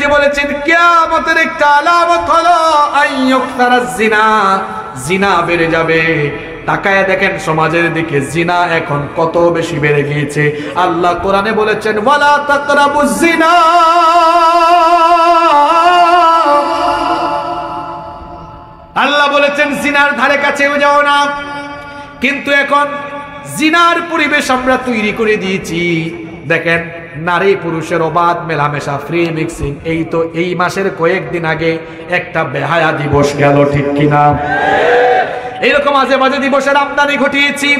নবীজি বলেছেন কিয়ামতের একটা আলামত হলো আইয়ুকতারাজ জিনা, জিনা বেড়ে যাবে। তাকায় দেখেন সমাজের দিকে জিনা এখন কত বেশি বেড়ে গিয়েছে। আল্লাহ কোরআনে বলেছেন ওয়ালা তাকরাবুজ জিনা, আল্লাহ বলেছেন জিনার ধারে কাছেও যাও না। কিন্তু এখন জিনার পরিবেশ আমরা তৈরি করে দিয়েছি। দেখেন নারী পুরুষের অবাধ মেলামেশা, ফ্রি মিক্সিং। এই তো এই মাসের কয়েকদিন আগে একটা বেহায়া দিবস গেল, ঠিক কিনা? এইরকম আজে বাজে দিবসের আমদানি ঘটিয়েছি।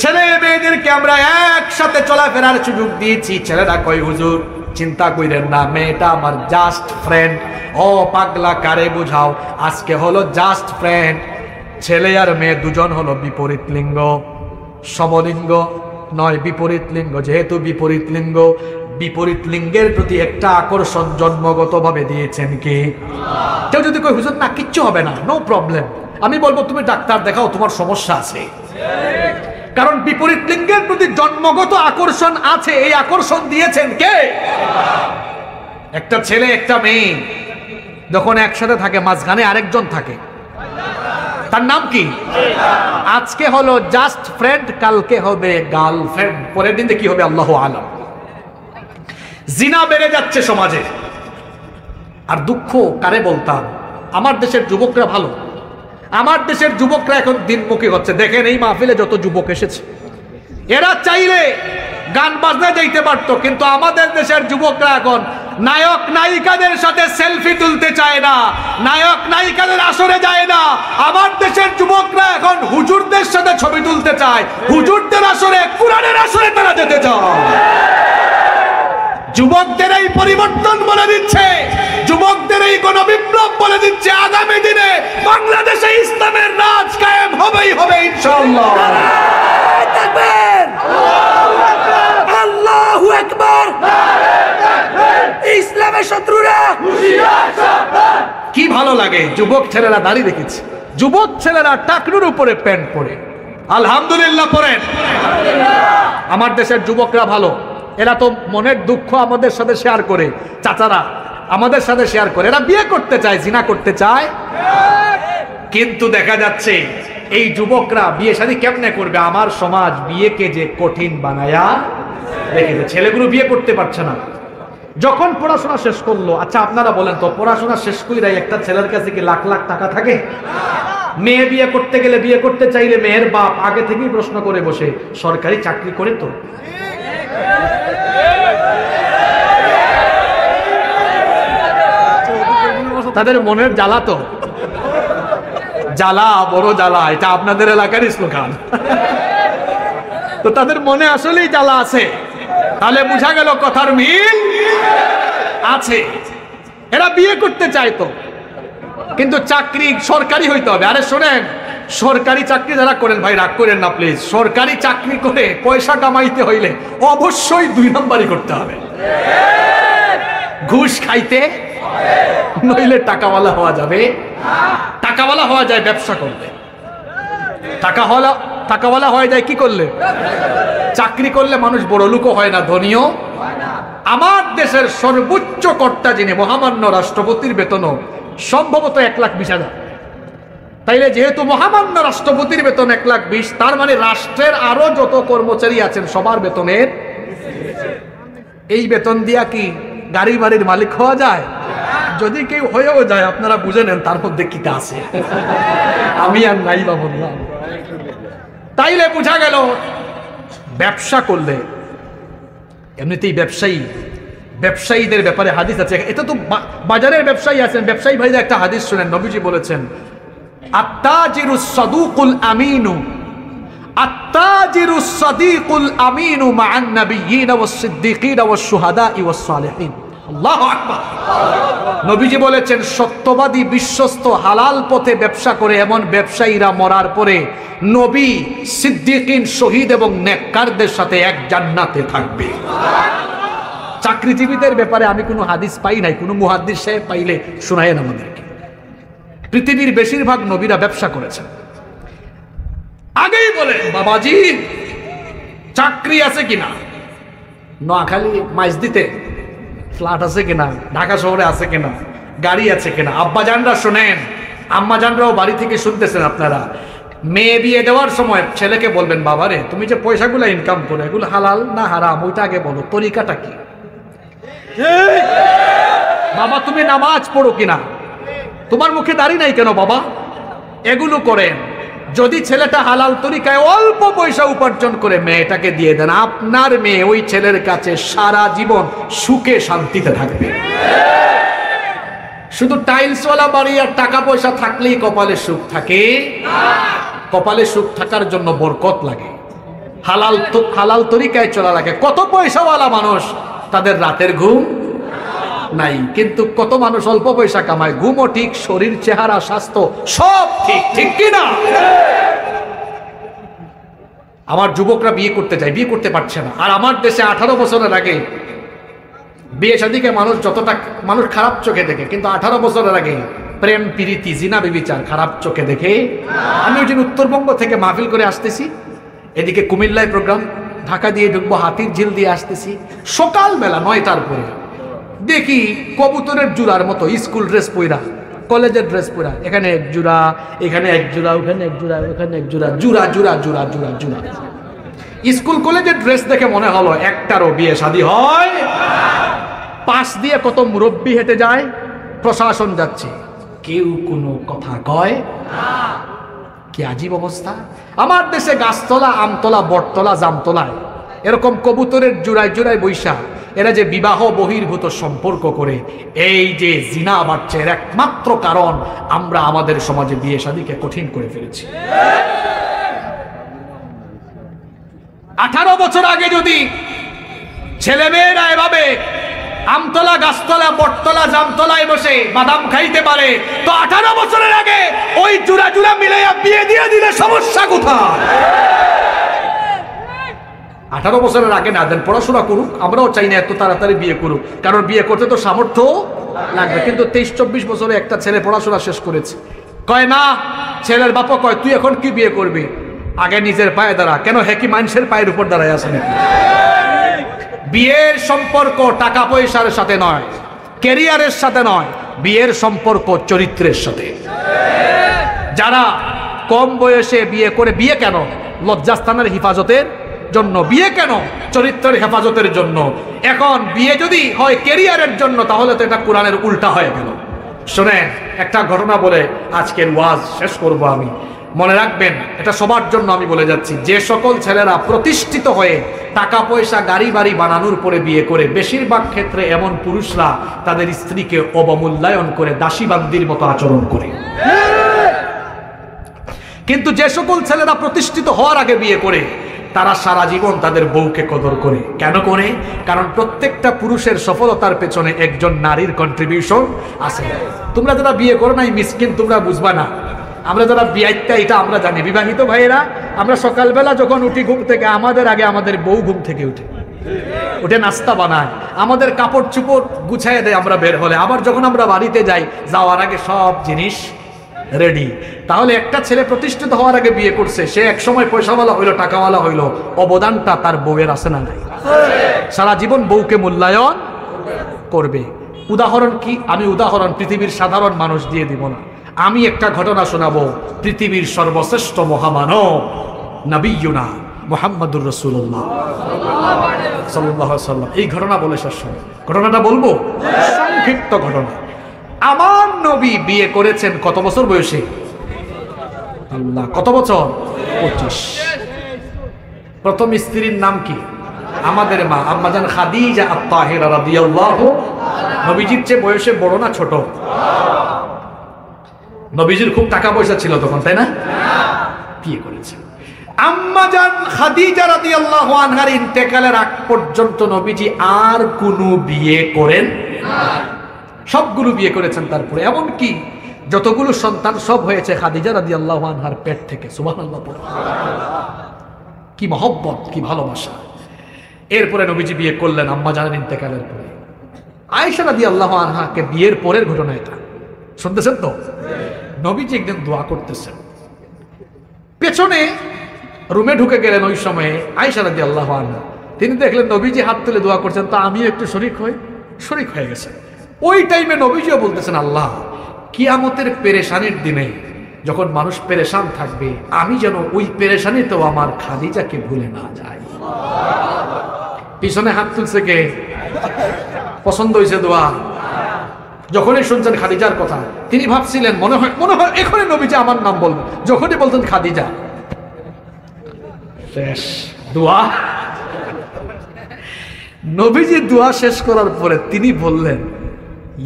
ছেলে মেয়েদেরকে আমরা একসাথে চলাফেরার সুযোগ দিয়েছি। ছেলেরা কয় হুজুর চিন্তা কইরেন না, মেয়েটা আমার জাস্ট ফ্রেন্ড। ও পাগলা, কারে বুঝাও? আজকে হলো জাস্ট ফ্রেন্ড। ছেলে আর মেয়ে দুজন হলো বিপরীত লিঙ্গ, সমলিঙ্গ নয়, বিপরীত লিঙ্গ। যেহেতু বিপরীত লিঙ্গ, বিপরীত লিঙ্গের প্রতি একটা আকর্ষণ জন্মগতভাবে দিয়েছেন কি? কেউ যদি কই হুজুর না কিচ্ছু হবে না, নো প্রবলেম, আমি বলবো তুমি ডাক্তার দেখাও, তোমার সমস্যা আছে। কারণ বিপরীত লিঙ্গের প্রতি জন্মগত আকর্ষণ আছে। এই আকর্ষণ দিয়েছেন কে? একটা ছেলে একটা মেয়ে যখন একসাথে থাকে, মাঝখানে আরেকজন থাকে, তার নাম কি? আজকে হলো জাস্ট ফ্রেন্ড, কালকে হবে গার্লফ্রেন্ড, পরের দিন কি হবে আল্লাহু আলাম। জিনা বেড়ে যাচ্ছে সমাজে। আর দুঃখ কারে বলতাম, আমার দেশের যুবকরা ভালো। আমার দেশের যুবকরা এখন দিনমুখী হচ্ছে। দেখেন এই মাহফিলে যত যুবক এসেছে, এরা চাইলে গান বাজনা যাইতে পারতো, কিন্তু আমাদের দেশের যুবকরা এখন নায়ক নায়িকাদের সাথে সেলফি তুলতে চায় না, নায়ক নায়িকাদের আসরে যায় না। আমার দেশের যুবকরা এখন হুজুরদের সাথে ছবি তুলতে চায়, হুজুরদের আসরে, কুরআনের আসরে তারা যেতে চায়। যুবকদের এই পরিবর্তন বলে দিচ্ছে, যুবকদের এই গণবিপ্লব বলে দিচ্ছে, আগামী দিনে বাংলাদেশে ইসলামের রাজ কায়েম হবেই হবে ইনশাআল্লাহ। আল্লাহু আকবার। ইসলামের শত্রুরা কি ভালো লাগে, যুবক ছেলেরা দাড়ি রেখেছে, যুবক ছেলেরা টাকনুর উপরে প্যান্ট পরে, আলহামদুলিল্লাহ পড়েন। আমার দেশের যুবকরা ভালো, এরা তো মনের দুঃখ আমাদের সাথে শেয়ার করে, চাচারা আমাদের সাথে শেয়ার করে। এরা বিয়ে করতে চায়, জিনা করতে চায়, কিন্তু দেখা যাচ্ছে এই যুবকরা বিয়ে শাদী কেমনে করবে? আমার সমাজ বিয়েকে যে কঠিন বানায়া রেখেছে, ছেলেগুলো বিয়ে করতে পারছে না। যখন পড়াশোনা শেষ করলো, আচ্ছা আপনারা বলেন তো, পড়াশোনা শেষ করে একটা ছেলের কাছে কি লাখ লাখ টাকা থাকে? মেয়ে বিয়ে করতে গেলে, বিয়ে করতে চাইলে মেয়ের বাপ আগে থেকেই প্রশ্ন করে বসে সরকারি চাকরি করে তো? তাদের মনের জ্বালা তো জ্বালা, বড় জ্বালা। এটা আপনাদের এলাকার স্লোগান। তো তাদের মনে আসলেই জ্বালা আছে। তাহলে বুঝা গেল কথার মিল আছে। এরা বিয়ে করতে চায় তো, কিন্তু চাকরি সরকারি হইতে হবে। আরে শোনেন, সরকারি চাকরি যারা করেন ভাই, রাগ করেন না প্লিজ। সরকারি চাকরি করে পয়সা কামাইতে হইলে অবশ্যই 2 নম্বরই করতে হবে। ঘুষ খাইতে, নইলে টাকাওয়ালা হওয়া যাবে। টাকাওয়ালা হওয়া যায় ব্যবসা করলে, টাকাওয়ালা হয়ে যায় কি করলে? চাকরি করলে মানুষ বড় লোকও হয় না, ধনীও। আমার দেশের সর্বোচ্চ কর্তা যিনি, মহামান্য রাষ্ট্রপতির বেতনও সম্ভবত 1,20,000। তাইলে যেহেতু মহামান্য রাষ্ট্রপতির বেতন 1,20,000, তার মানে রাষ্ট্রের আরো যত কর্মচারী আছেন সবার বেতনের, এই বেতন দিয়া কি গাড়ি বাড়ির মালিক হওয়া যায়? যদি কেউ হয়েও যায়, আপনারা বুঝে নেন তার মধ্যে কিটা আছে। আমি আর নাই বা বললাম। তাইলে বোঝা গেল ব্যবসা করলে, এমনিতেই ব্যবসায়ীদের ব্যাপারে হাদিস আছে। এটা তো বাজারের ব্যবসায়ী আছেন, ব্যবসায়ী ভাইরা একটা হাদিস শুনেন। নবীজি বলেছেন আত্তাজিরুস সাদুকুল আমিনু, আত্তাজিরুস সাদিকুল আমিনু মা'আন নাবিয়্যিনা ওয়াস সিদ্দীকিনা ওয়াস শুহাদা'i ওয়াস সালিহিন। আল্লাহু আকবার। নবীজি বলেছেন সত্যবাদী, বিশ্বস্ত, হালাল পথে ব্যবসা করে এমন ব্যবসায়ীরা মরার পরে নবী, সিদ্দীকিন, শহীদ এবং নেককারদের সাথে এক জান্নাতে থাকবে। চাকরিজীবীদের ব্যাপারে আমি কোনো হাদিস পাই নাই, কোনো মুহাদ্দিস সাহেব পাইলে শোনায়েন আমাদেরকে। পৃথিবীর বেশিরভাগ নবীরা ব্যবসা করেছেন। আগেই বলেন বাবাজি চাকরি আছে কিনা। নোয়াখালী মাইজদিতে ফ্ল্যাট আছে কিনা, ঢাকা শহরে আছে কিনা, গাড়ি আছে কিনা। আব্বাজানরা শোনেন, আম্মাজানরাও বাড়ি থেকে শুনতেছেন আপনারা, মেয়ে বিয়ে দেওয়ার সময় ছেলেকে বলবেন, বাবারে তুমি যে পয়সাগুলো ইনকাম করো এগুলো হালাল না হারাম ওইটা আগে বলো, তরিকাটা কি। বাবা তুমি নামাজ পড়ো কিনা, তোমার মুখে দাড়ি নাই কেন বাবা, এগুলো করেন। যদি ছেলেটা হালাল তরিকায় অল্প পয়সা উপার্জন করে মেয়েটাকে দিয়ে দেন, আপনার মেয়ে ওই ছেলের কাছে সারা জীবন সুখে শান্তিতে থাকবে। শুধু টাইলসওয়ালা বাড়ি আর টাকা পয়সা থাকলেই কপালে সুখ থাকে? কপালে সুখ থাকার জন্য বরকত লাগে, হালাল তরিকায় চলা লাগে। কত পয়সাওয়ালা মানুষ তাদের রাতের ঘুম নাই, কিন্তু কত মানুষ অল্প পয়সা কামায়, ঘুমও ঠিক, শরীর চেহারা স্বাস্থ্য সব ঠিক, ঠিক কিনা? আমার যুবকরা বিয়ে করতে চায়, বিয়ে করতে পারছে না। আর আমার দেশে 18 বছরের আগে বিয়ে শাদীকে মানুষ খারাপ চোখে দেখে, কিন্তু 18 বছরের আগে প্রেম প্রীতি জিনা বিবিচার খারাপ চোখে দেখে। আমি ওই দিন উত্তরবঙ্গ থেকে মাহফিল করে আসতেছি, এদিকে কুমিল্লায় প্রোগ্রাম, ঢাকা দিয়ে ঢুকবো, হাতির ঝিল দিয়ে আসতেছি, সকালবেলা 9টার পরে দেখি কবুতরের জোড়ার মতো স্কুল ড্রেস পইরা, কলেজের ড্রেস পইরা, এখানে এক জোড়া, এখানে এক জোড়া, ওখানে এক জোড়া, ওখানে এক জোড়া, জোড়া জোড়া জোড়া জোড়া জোড়া। স্কুল কলেজের ড্রেস দেখে মনে হলো একটারও বিয়ে শাদী হয়। পাশ দিয়ে কত মুরব্বী হেঁটে যায়, প্রশাসন যাচ্ছে, কেউ কোনো কথা কয় কি আজীব অবস্থা। আমার দেশে গাছতলা, আমতলা, বটতলা, জামতলায় এরকম কবুতরের জোড়ায় জোড়ায় বৈশা এরা যে বিবাহ বহির্ভূত সম্পর্ক করে, এই যে জিনা বাড়ছে, এর একমাত্র কারণ আমরা আমাদের সমাজে বিয়ে শাদীকে কঠিন করে ফেলেছি। 18 বছর আগে যদি ছেলেমেয়েরা এভাবে আমতলা, গাছতলা, বটতলা, জামতলায় বসে বাদাম খাইতে পারে, তো 18 বছরের আগে ওই জোড়া জোড়া মিলাইয়া বিয়ে দিয়ে দিলে সমস্যা কোথায়? 18 বছরের আগে না দেন, পড়াশোনা করুক, আমরাও চাই না এত তাড়াতাড়ি বিয়ে করুক, কারণ বিয়ে করতে তো সামর্থ্য লাগবে। কিন্তু 23-24 বছরে একটা ছেলে পড়াশোনা শেষ করেছে, কয় না, ছেলের বাবা কয় তুই এখন কি বিয়ে করবি, আগে নিজের পায়ে দাঁড়া। কেন, হে কি মানুষের পায়ের উপর দাঁড়ায় আছে নাকি? বিয়ের সম্পর্ক টাকা পয়সার সাথে নয়, ক্যারিয়ারের সাথে নয়, বিয়ের সম্পর্ক চরিত্রের সাথে। যারা কম বয়সে বিয়ে করে, বিয়ে কেন? লজ্জাস্থানের হেফাজতের জন্য। বিয়ে কেন? চরিত্রের হেফাজতের জন্য। এখন বিয়ে যদি হয় ক্যারিয়ারের জন্য, তাহলে তো এটা কোরআনের উল্টা হয়ে গেল। শোনেন, একটা ঘটনা বলে আজকের ওয়াজ শেষ করব আমি। মনে রাখবেন, এটা সবার জন্য আমি বলে যাচ্ছি, যে সকল ছেলেরা প্রতিষ্ঠিত হয়ে টাকা পয়সা গাড়ি বাড়ি বানানোর পরে বিয়ে করে, বেশিরভাগ ক্ষেত্রে এমন পুরুষরা তাদের স্ত্রীকে অবমূল্যায়ন করে, দাসীবান্দির মতো আচরণ করে। কিন্তু যে সকল ছেলেরা প্রতিষ্ঠিত হওয়ার আগে বিয়ে করে, তারা সারা জীবন তাদের বউকে কদর করে। কেন করে? কারণ প্রত্যেকটা পুরুষের সফলতার পেছনে একজন নারীর কন্ট্রিবিউশন আছে। তোমরা যারা বিয়ে করো নাই মিসকিন, তোমরা বুঝবা না। আমরা যারা বিয়াইতা, এটা আমরা জানি। বিবাহিত ভাইয়েরা, আমরা সকালবেলা যখন উঠি ঘুম থেকে, আমাদের আগে আমাদের বউ ঘুম থেকে উঠে নাস্তা বানায়, আমাদের কাপড় চুপড় গুছাইয়ে দেয় আমরা বের হলে। আবার যখন আমরা বাড়িতে যাই, যাওয়ার আগে সব জিনিস রেডি। তাহলে একটা ছেলে প্রতিষ্ঠিত হওয়ার আগে বিয়ে করছে, সে এক সময় পয়সাওয়ালা হইলো, টাকাওয়ালা হইলো, অবদানটা তার বউয়ের আছে না নাই? সারা জীবন বউকে মূল্যায়ন করবে। উদাহরণ কি? আমি উদাহরণ পৃথিবীর সাধারণ মানুষ দিয়ে দিব না, আমি একটা ঘটনা শোনাবো। পৃথিবীর সর্বশ্রেষ্ঠ মহামানব নবিয়ুনা মুহাম্মদুর রাসূলুল্লাহ সাল্লাল্লাহু আলাইহি ওয়াসাল্লাম, এই ঘটনা বলে শেষ হবে। ঘটনাটা বলবো, সংক্ষিপ্ত ঘটনা। আমার নবী বিয়ে করেছেন কত বছর বয়সে? আল্লাহ, কত বছর? 25। প্রথম স্ত্রীর নাম কি? আমাদের মা আম্মাজান খাদিজা আত-তাহিরা রাদিয়াল্লাহু। নবীজির চেয়ে বয়সে বড় না ছোট? নবীজির খুব টাকা পয়সা ছিল তখন, তাই না? বিয়ে করেছে। আম্মাজান খাদিজা রাদিয়াল্লাহু আনহার ইন্তেকালের আগ পর্যন্ত নবীজি আর কোনো বিয়ে করেন না, সবগুলো বিয়ে করেছেন। তারপরে এমনকি যতগুলো সন্তান সব হয়েছে খাদিজা রাদিয়াল্লাহু আনহার পেট থেকে। সুবহানাল্লাহ, কি মহব্বত, কি ভালোবাসা। এরপরে নবীজি বিয়ে করলেন আম্মাজানের ইন্তেকালের পরে। আয়েশা রাদিয়াল্লাহু আনহাকে বিয়ের পরের ঘটনা এটা, শুনতেছেন তো? নবীজি একদিন দোয়া করতেছেন, পেছনে রুমে ঢুকে গেলেন ওই সময়ে আয়েশা রাদিয়াল্লাহু আনহা। তিনি দেখলেন নবীজি হাত তুলে দোয়া করছেন, তো আমিও একটু শরীক হই। শরীক হয়ে গেছে। ওই টাইমে নবীজিও বলতেছেন, আল্লাহ কিয়ামতের পেরেশানির দিনে যখন মানুষ পেরেশান থাকবে, আমি যেন ওই পেরেশানিতেও আমার খাদিজাকে ভুলে না যাই। পিছনে হাত তুলছে কে? পছন্দ হয়েছে দোয়া? যখনই শুনছেন খাদিজার কথা, তিনি ভাবছিলেন মনে হয় এখনই নবীজি আমার নাম বলবেন। যখনই বলতেন খাদিজা, শেষ দোয়া। নবীজি দোয়া শেষ করার পরে তিনি বললেন,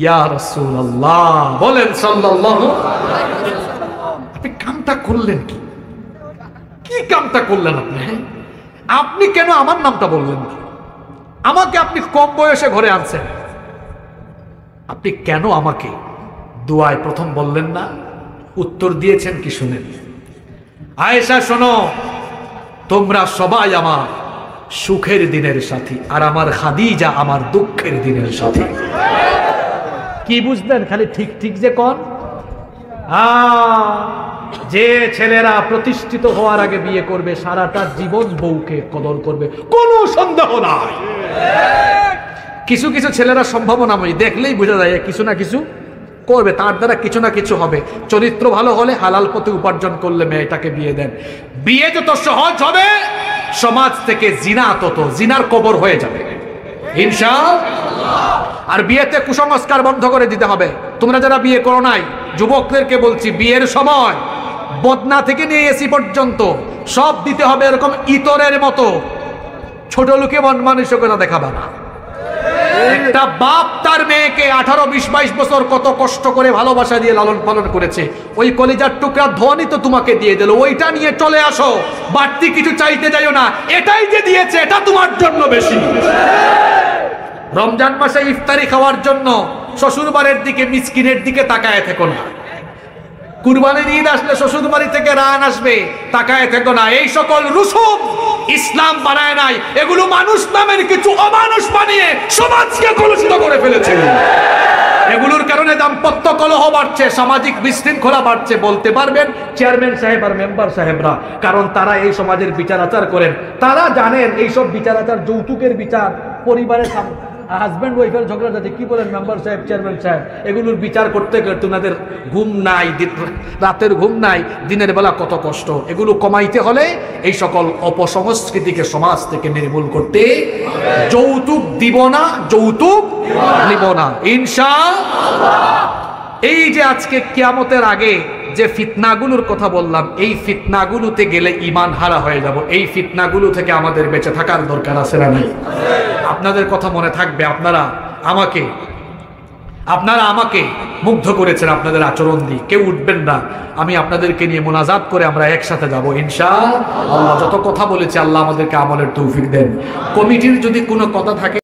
ইয়া রাসূলুল্লাহ, বলেন সাল্লাল্লাহু আলাইহি ওয়াসাল্লাম, আপনি কামটা করলেন কি? কি কামটা করলেন আপনি? আপনি কেন আমার নামটা বললেন না? আমাকে আপনি কম বয়সে ঘরে আনছেন, আপনি কেন আমাকে দোয়ায় প্রথম বললেন না? উত্তর দিয়েছেন কি শুনেন। আয়েশা শোনো, তোমরা সবাই আমার সুখের দিনের সাথী, আর আমার খাদিজা আমার দুঃখের দিনের সাথী। কি বুঝলেন? খালি ঠিক ঠিক যে কোন যে ছেলেরা প্রতিষ্ঠিত হওয়ার আগে বিয়ে করবে, সারাটা জীবন বউকে কদর করবে, কোনো সন্দেহ নাই। কিছু কিছু ছেলেরা সম্ভাবনাময়ী, দেখলেই বোঝা যায় কিছু না কিছু করবে, তার দ্বারা কিছু না কিছু হবে। চরিত্র ভালো হলে, হালাল পথে উপার্জন করলে মেয়েটাকে বিয়ে দেন। বিয়ে যত সহজ হবে, সমাজ থেকে জিনা তত জিনার কবর হয়ে যাবে ইনশাআল্লাহ। আর বিয়েতে কুসংস্কার বন্ধ করে দিতে হবে। তোমরা যারা বিয়ে করো নাই, যুবকদেরকে বলছি, বিয়ের সময় বদনা থেকে নিয়ে এসি পর্যন্ত সব দিতে হবে। এরকম ইতরের মতো ছোট লোকে মন মানসিকতা দেখাবা না। একটা বাপ তার মেয়েকে 18, 20, 22 বছর কত কষ্ট করে ভালোবাসা দিয়ে লালন পালন করেছে, ওই কলিজার টুকরা ধনই তো তোমাকে দিয়ে দিল, ওইটা নিয়ে চলে আসো, বাড়তি কিছু চাইতে যাইও না। এটাই যে দিয়েছে, এটা তোমার জন্য বেশি। রমজান মাসে ইফতারি খাওয়ার জন্য শ্বশুর বাড়ির দিকে, মিসকিনের দিকে তাকায় থেকো না। কুরবানির ঈদ আসলে শ্বশুর বাড়ি থেকে রান আসবে, তাকায় থেকো না। এই সকল রুসুম ইসলাম বানায় নাই, এগুলো মানুষ নামের কিছু অমানুষ বানিয়ে সমাজকে কলুষিত করে ফেলেছে। এগুলোর কারণে দাম্পত্য কলহ বাড়ছে, সামাজিক বিশৃঙ্খলা বাড়ছে। বলতে পারবেন চেয়ারম্যান সাহেব আর মেম্বার সাহেবরা, কারণ তারা এই সমাজের বিচার আচার করেন। তারা জানেন এইসব বিচার আচার, যৌতুকের বিচার, পরিবারের হাজব্যান্ড ওয়াইফের ঝগড়া যাচ্ছে, কি বলেন মেম্বার সাহেব, চেয়ারম্যান সাহেব, এগুলোর বিচার করতে করতে ওনাদের ঘুম নাই, রাতের ঘুম নাই, দিনের বেলা কত কষ্ট। এগুলো কমাইতে হলে এই সকল অপসংস্কৃতিকে সমাজ থেকে নির্মূল করতে, যৌতুক দিব না, যৌতুক নিব না ইনশাআল্লাহ। এই যে আজকে কিয়ামতের আগে যে ফিতনাগুলোর কথা বললাম, এই ফিতনাগুলোতে গেলে ঈমান হারা হয়ে যাব। এই ফিতনাগুলো থেকে আমাদের বেঁচে থাকার দরকার আছে না নাই? আপনাদের কথা মনে থাকবে, আপনারা আমাকে মুগ্ধ করেছেন আপনাদের আচরণ দিয়ে। কেউ উঠবেন না, আমি আপনাদেরকে নিয়ে মোনাজাত করে আমরা একসাথে যাব ইনশাআল্লাহ। যত কথা বলেছি, আল্লাহ আমাদেরকে আমলের তৌফিক দেন। কমিটির যদি কোনো কথা থাকে